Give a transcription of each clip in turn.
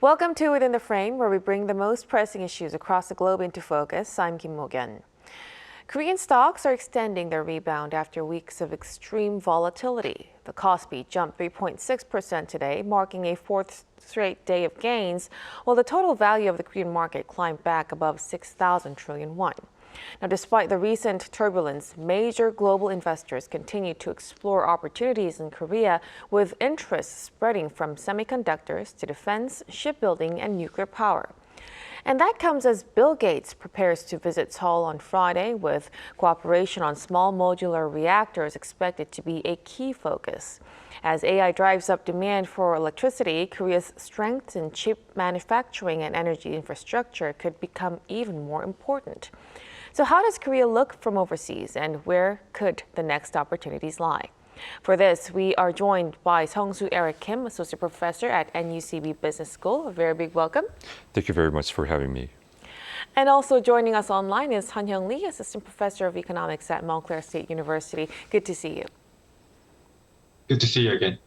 Welcome to Within the Frame, where we bring the most pressing issues across the globe into focus. I'm Kim Mok-yeon. Korean stocks are extending their rebound after weeks of extreme volatility. The KOSPI jumped 3.6% today, marking a fourth straight day of gains, while the total value of the Korean market climbed back above 6,000 trillion won. Now, despite the recent turbulence, major global investors continue to explore opportunities in Korea, with interest spreading from semiconductors to defense, shipbuilding, and nuclear power. And that comes as Bilgeets prepares to visit Seoul on Friday, with cooperation on small modular reactors expected to be a key focus. As AI drives up demand for electricity, Korea's strength in chip manufacturing and energy infrastructure could become even more important. So how does Korea look from overseas, and where could the next opportunities lie? For this, we are joined by Sung-Soo Eric Kim, Associate Professor at NUCB Business School. A very big welcome. Thank you very much for having me. And also joining us online is Han-Hyung Lee, Assistant Professor of Economics at Montclair State University. Good to see you. Good to see you again.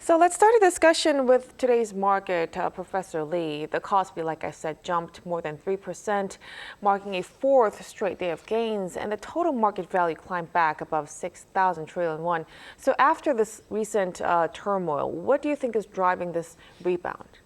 So let's start a discussion with today's market. Professor Lee, the KOSPI, like I said, jumped more than 3%, marking a fourth straight day of gains, and the total market value climbed back above 6,000 trillion won. So after this recent turmoil, what do you think is driving this rebound?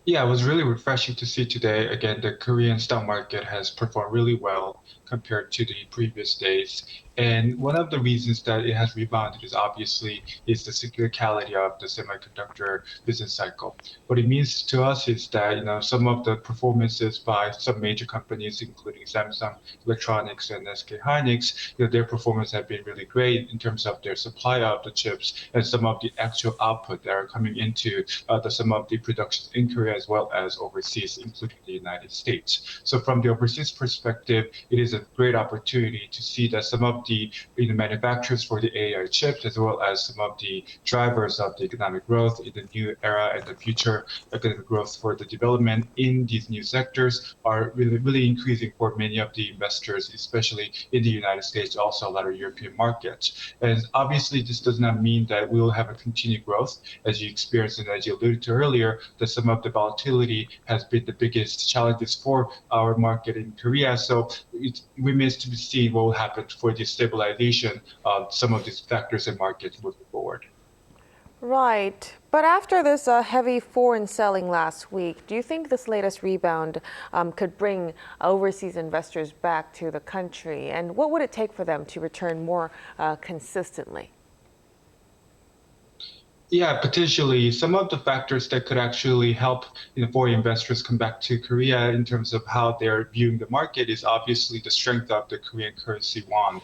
Yeah, it was really refreshing to see today. Again, the Korean stock market has performed really well compared to the previous days. And one of the reasons that it has rebounded is obviously the cyclicality of the semiconductor business cycle. What it means to us is that, some of the performances by some major companies, including Samsung Electronics and SK Hynix, their performance have been really great in terms of their supply of the chips and some of the actual output that are coming into some of the production in Korea as well as overseas, including the United States. So from the overseas perspective, it is a great opportunity to see that some of the manufacturers for the AI chips, as well as some of the drivers of the economic growth in the new era and the future economic growth for the development in these new sectors are really increasing for many of the investors, especially in the United States, also a lot of European markets. And obviously, this does not mean that we will have a continued growth, as you experienced and as you alluded to earlier, that some of the volatility has been the biggest challenges for our market in Korea. So it remains to be seen what will happen for the stabilization of some of these factors and markets moving forward. Right. But after this heavy foreign selling last week, do you think this latest rebound could bring overseas investors back to the country? And what would it take for them to return more consistently? Yeah, potentially some of the factors that could actually help foreign investors come back to Korea in terms of how they're viewing the market is obviously the strength of the Korean currency won.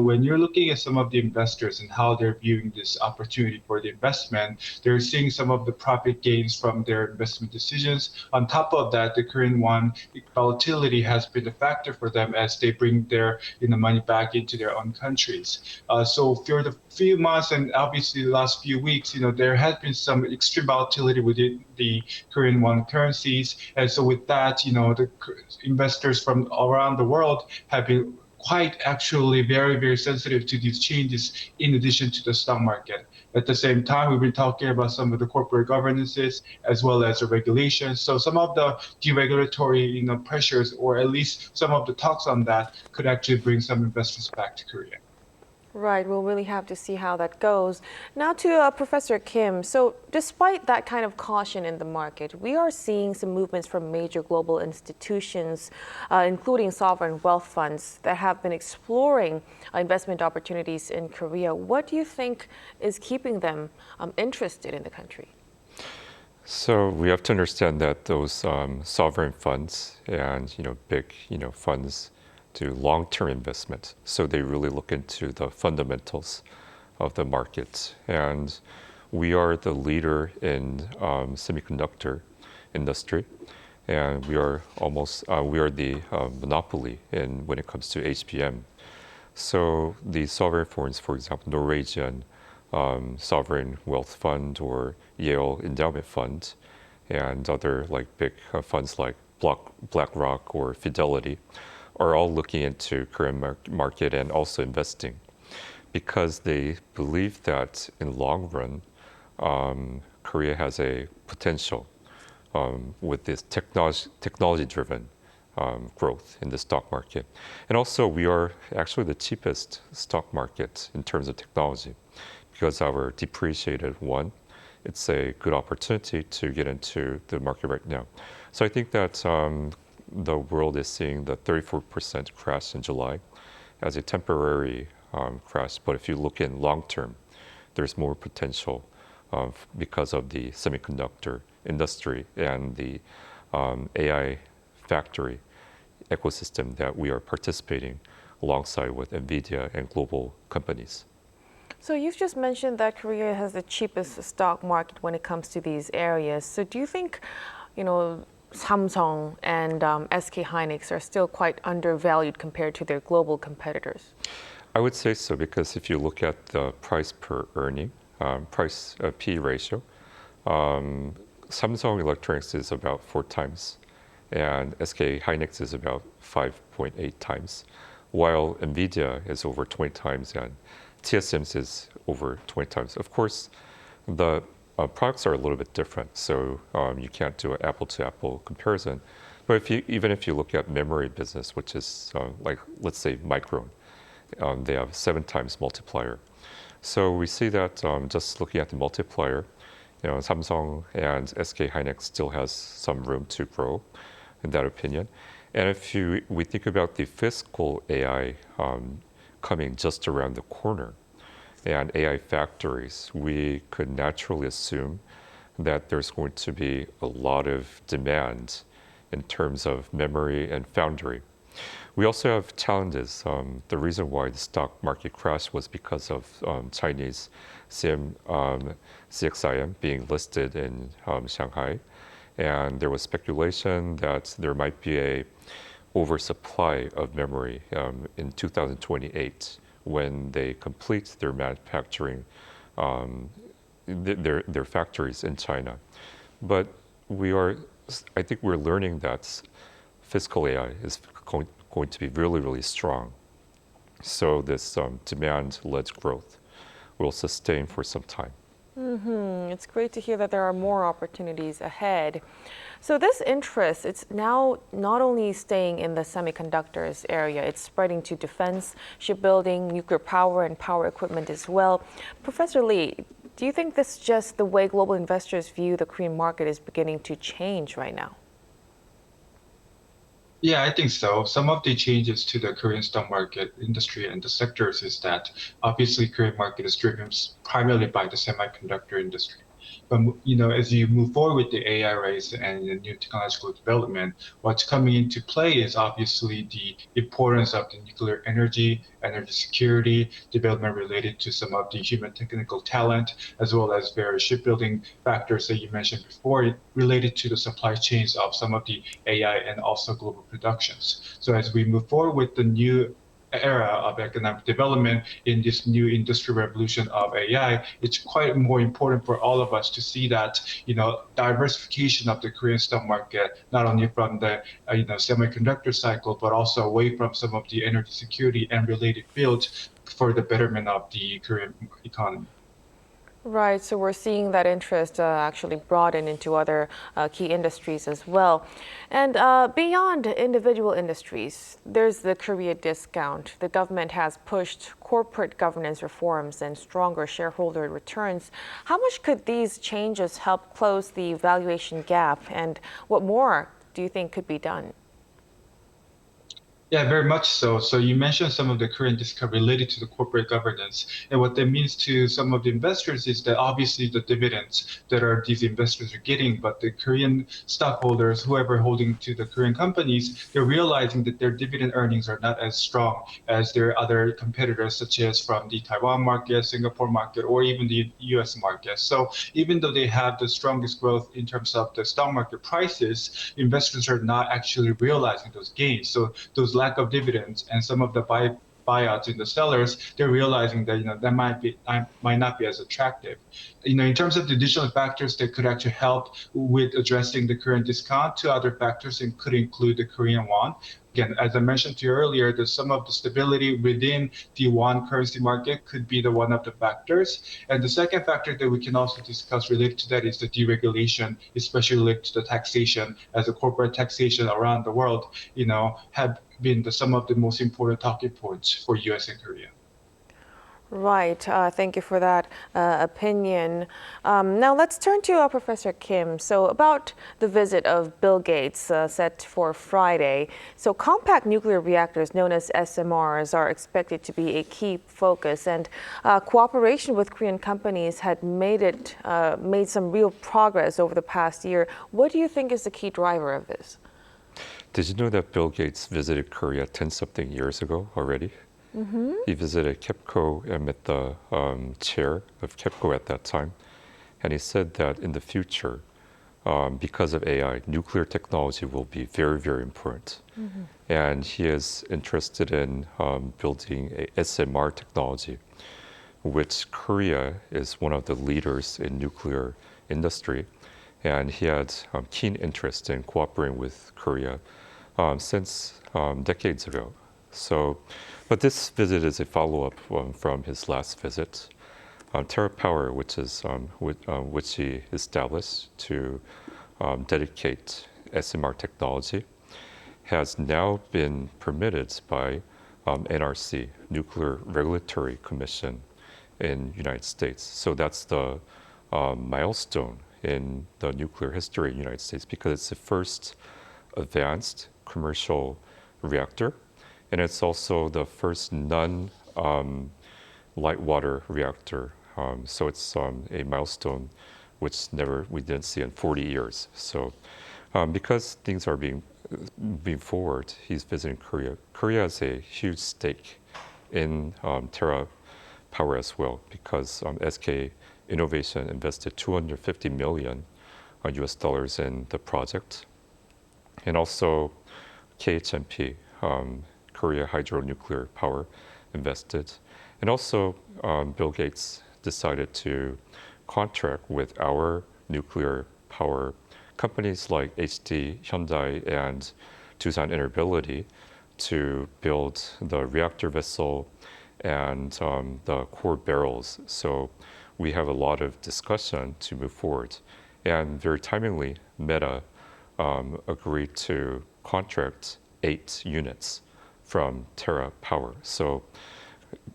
When you're looking at some of the investors and how they're viewing this opportunity for the investment, they're seeing some of the profit gains from their investment decisions. On top of that, the Korean won volatility has been a factor for them as they bring their money back into their own countries. So for the few months and obviously the last few weeks, there has been some extreme volatility within the Korean won currencies. And so with that, the investors from around the world have been quite actually very, very sensitive to these changes in addition to the stock market. At the same time, we've been talking about some of the corporate governances as well as the regulations. So some of the deregulatory pressures, or at least some of the talks on that, could actually bring some investors back to Korea. Right, we'll really have to see how that goes. Now to Professor Kim. So despite that kind of caution in the market, we are seeing some movements from major global institutions, including sovereign wealth funds, that have been exploring investment opportunities in Korea. What do you think is keeping them interested in the country? So we have to understand that those sovereign funds and big funds do long-term investment. So they really look into the fundamentals of the market. And we are the leader in semiconductor industry. And we are the monopoly when it comes to HBM. So the sovereign funds, for example, Norwegian Sovereign Wealth Fund or Yale Endowment Fund, and other big funds like BlackRock or Fidelity, are all looking into Korean market and also investing, because they believe that in long run, Korea has a potential with this technology-driven growth in the stock market. And also, we are actually the cheapest stock market in terms of technology because our depreciated won. It's a good opportunity to get into the market right now. So I think that the world is seeing the 34% crash in July as a temporary crash. But if you look in long term, there's more potential because of the semiconductor industry and the AI factory ecosystem that we are participating alongside with NVIDIA and global companies. So you've just mentioned that Korea has the cheapest stock market when it comes to these areas. So do you think, Samsung and SK hynix are still quite undervalued compared to their global competitors? I would say so because if you look at the price per earning, price P ratio, Samsung Electronics is about 4 times and SK hynix is about 5.8 times, while NVIDIA is over 20 times and TSMC is over 20 times. Of course, the products are a little bit different, so you can't do an apple-to-apple comparison. But even if you look at memory business, which is like, let's say, Micron, they have 7 times multiplier. So we see that just looking at the multiplier, Samsung and SK hynix still has some room to grow, in that opinion. And if we think about the physical AI coming just around the corner and AI factories, we could naturally assume that there's going to be a lot of demand in terms of memory and foundry. We also have challenges. The reason why the stock market crashed was because of Chinese CXIM being listed in Shanghai. And there was speculation that there might be a oversupply of memory in 2028 when they complete their manufacturing, their factories in China. But I think we're learning that physical AI is going to be really, really strong. So this demand-led growth will sustain for some time. It's great to hear that there are more opportunities ahead. So this interest, it's now not only staying in the semiconductors area, it's spreading to defense, shipbuilding, nuclear power, and power equipment as well. Professor Lee, do you think this is just the way global investors view the Korean market is beginning to change right now? Yeah, I think so. Some of the changes to the Korean stock market industry and the sectors is that obviously Korean market is driven primarily by the semiconductor industry. But as you move forward with the AI race and the new technological development, what's coming into play is obviously the importance of the nuclear energy security, development related to some of the human technical talent, as well as various shipbuilding factors that you mentioned before, related to the supply chains of some of the AI and also global productions. So as we move forward with the new era of economic development in this new industry revolution of AI, it's quite more important for all of us to see that, diversification of the Korean stock market, not only from the, semiconductor cycle, but also away from some of the energy security and related fields for the betterment of the Korean economy. Right, so we're seeing that interest actually broaden into other key industries as well. And beyond individual industries, there's the Korea discount. The government has pushed corporate governance reforms and stronger shareholder returns. How much could these changes help close the valuation gap? And what more do you think could be done? Yeah, very much so. So you mentioned some of the Korean discount related to the corporate governance. And what that means to some of the investors is that obviously the dividends that these investors are getting, but the Korean stockholders, whoever holding to the Korean companies, they're realizing that their dividend earnings are not as strong as their other competitors, such as from the Taiwan market, Singapore market, or even the US market. So even though they have the strongest growth in terms of the stock market prices, investors are not actually realizing those gains. So those lack of dividends and some of the buyouts in the sellers, they're realizing that that might not be as attractive. In terms of the additional factors that could actually help with addressing the current discount, 2 other factors could include the Korean won. Again, as I mentioned to you earlier, there's some of the stability within the won currency market could be the one of the factors. And the second factor that we can also discuss related to that is the deregulation, especially related to the taxation, as the corporate taxation around the world, have been some of the most important talking points for US and Korea. Right. Thank you for that opinion. Now let's turn to Professor Kim. So about the visit of Bilgeets set for Friday. So compact nuclear reactors known as SMRs are expected to be a key focus, and cooperation with Korean companies had made some real progress over the past year. What do you think is the key driver of this? Did you know that Bill Gates visited Korea 10-something years ago already? Mm-hmm. He visited KEPCO and met the chair of KEPCO at that time. And he said that in the future, because of AI, nuclear technology will be very, very important. Mm-hmm. And he is interested in building a SMR technology, which Korea is one of the leaders in nuclear industry. And he had keen interest in cooperating with Korea since decades ago. But this visit is a follow-up from his last visit. TerraPower, which he established to dedicate SMR technology, has now been permitted by NRC, Nuclear Regulatory Commission in the United States. So that's the milestone in the nuclear history in the United States because it's the first advanced commercial reactor. And it's also the first non-light water reactor. So it's a milestone which we didn't see in 40 years. So because things are being forward, he's visiting Korea. Korea has a huge stake in TerraPower as well because SK Innovation invested $250 million US dollars in the project. And also KHNP, Korea Hydronuclear Power, invested. And also Bill Gates decided to contract with our nuclear power companies like HD, Hyundai, and Doosan Enerbility to build the reactor vessel and the core barrels. So we have a lot of discussion to move forward. And very timely, Meta agreed to contract 8 units from TerraPower. So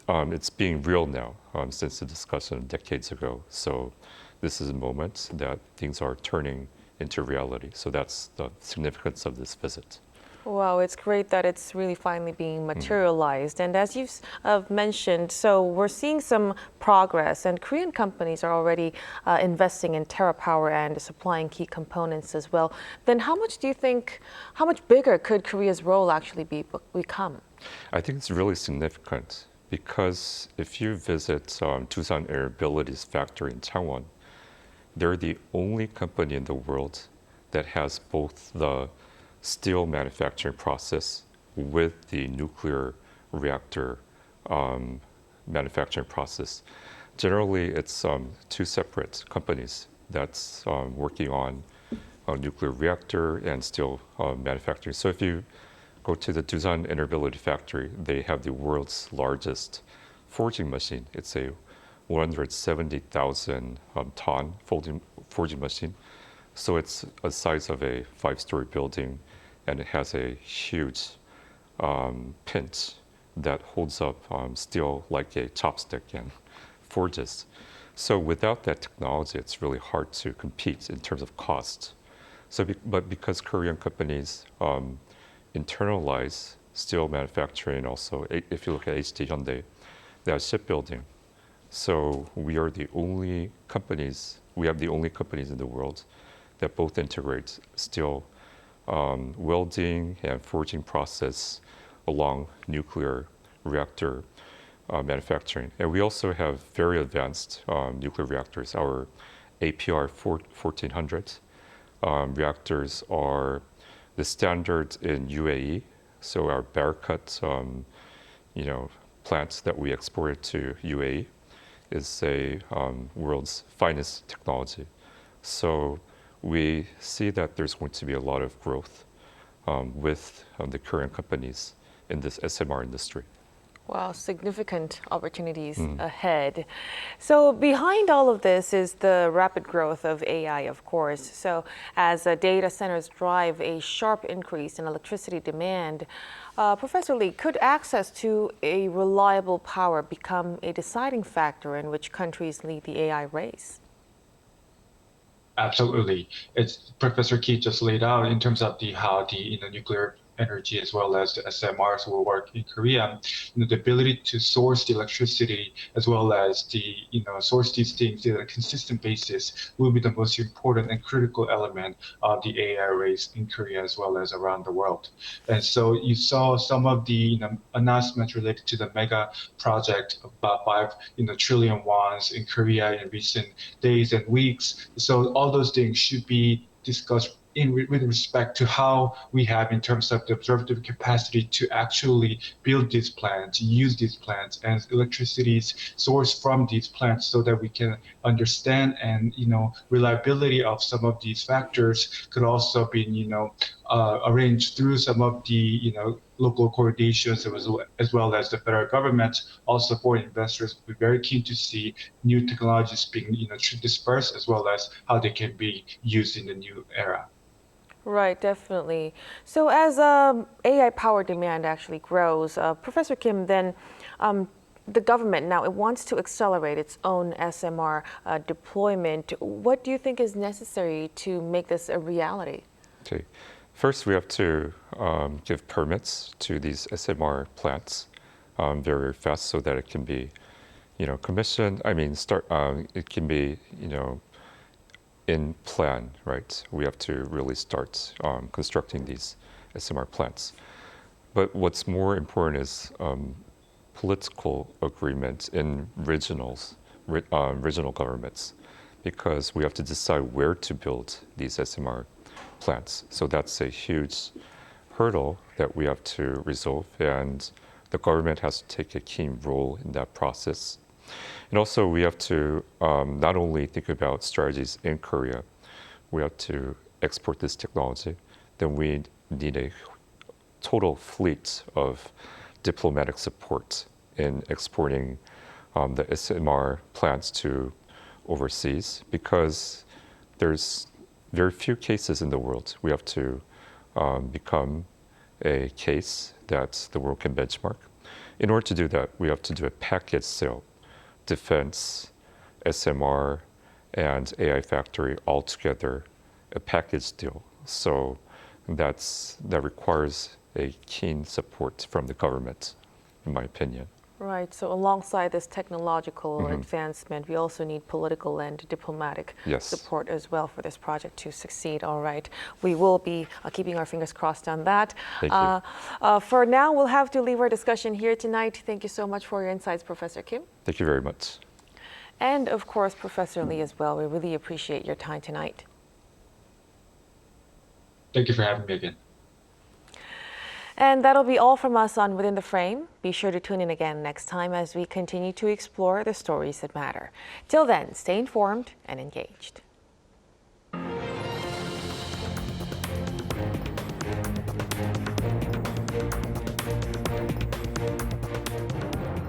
it's being real now since the discussion decades ago. So this is a moment that things are turning into reality. So that's the significance of this visit. Wow, it's great that it's really finally being materialized. And as you've mentioned, so we're seeing some progress, and Korean companies are already investing in TerraPower and supplying key components as well. Then how much bigger could Korea's role actually become? I think it's really significant because if you visit Doosan Airbility's factory in Changwon, they're the only company in the world that has both the steel manufacturing process with the nuclear reactor manufacturing process. Generally, it's 2 separate companies that's working on a nuclear reactor and steel manufacturing. So if you go to the Doosan Enerbility factory, they have the world's largest forging machine. It's a 170,000 ton forging machine. So it's a size of a 5-story building, and it has a huge pinch that holds up steel like a chopstick and forges. So without that technology, it's really hard to compete in terms of cost. But because Korean companies internalize steel manufacturing, also if you look at HD Hyundai, they have shipbuilding. So we have the only companies in the world that both integrate steel welding and forging process along nuclear reactor manufacturing. And we also have very advanced nuclear reactors. Our APR 1400 reactors are the standard in UAE. So our Barakat plants that we exported to UAE is a world's finest technology. So we see that there's going to be a lot of growth with the Korean companies in this SMR industry. Wow, significant opportunities ahead. So behind all of this is the rapid growth of AI, of course. So as data centers drive a sharp increase in electricity demand, Professor Lee, could access to a reliable power become a deciding factor in which countries lead the AI race? Absolutely. It's Professor Keith just laid out in terms of how the nuclear energy as well as the SMRs will work in Korea. The ability to source the electricity as well as source these things on a consistent basis will be the most important and critical element of the AI race in Korea as well as around the world. And so you saw some of the announcements related to the mega project of about 5 trillion wons in Korea in recent days and weeks. So all those things should be discussed with respect to how we have in terms of the observative capacity to actually build these plants, use these plants, and electricities sourced from these plants so that we can understand and, reliability of some of these factors could also be, arranged through some of the, local coordinations as well as the federal government. Also, foreign investors will be very keen to see new technologies being, dispersed as well as how they can be used in the new era. Right, definitely. So as AI power demand actually grows, Professor Kim, then the government now it wants to accelerate its own SMR deployment. What do you think is necessary to make this a reality? Okay. First, we have to give permits to these SMR plants very fast so that it can be, commissioned. It can be, in plan, right? We have to really start constructing these SMR plants. But what's more important is political agreement in regional governments, because we have to decide where to build these SMR plants. So that's a huge hurdle that we have to resolve, and the government has to take a keen role in that process. And also, we have to not only think about strategies in Korea, we have to export this technology. Then we need a total fleet of diplomatic support in exporting the SMR plants to overseas, because there's very few cases in the world. We have to become a case that the world can benchmark. In order to do that, we have to do a package sale. Defense, SMR, and AI factory all together, a package deal. So that requires a keen support from the government, in my opinion. Right. So alongside this technological advancement, we also need political and diplomatic support as well for this project to succeed. All right. We will be keeping our fingers crossed on that. Thank you. For now, we'll have to leave our discussion here tonight. Thank you so much for your insights, Professor Kim. Thank you very much. And of course, Professor Lee as well. We really appreciate your time tonight. Thank you for having me again. And that'll be all from us on Within the Frame. Be sure to tune in again next time as we continue to explore the stories that matter. Till then, stay informed and engaged.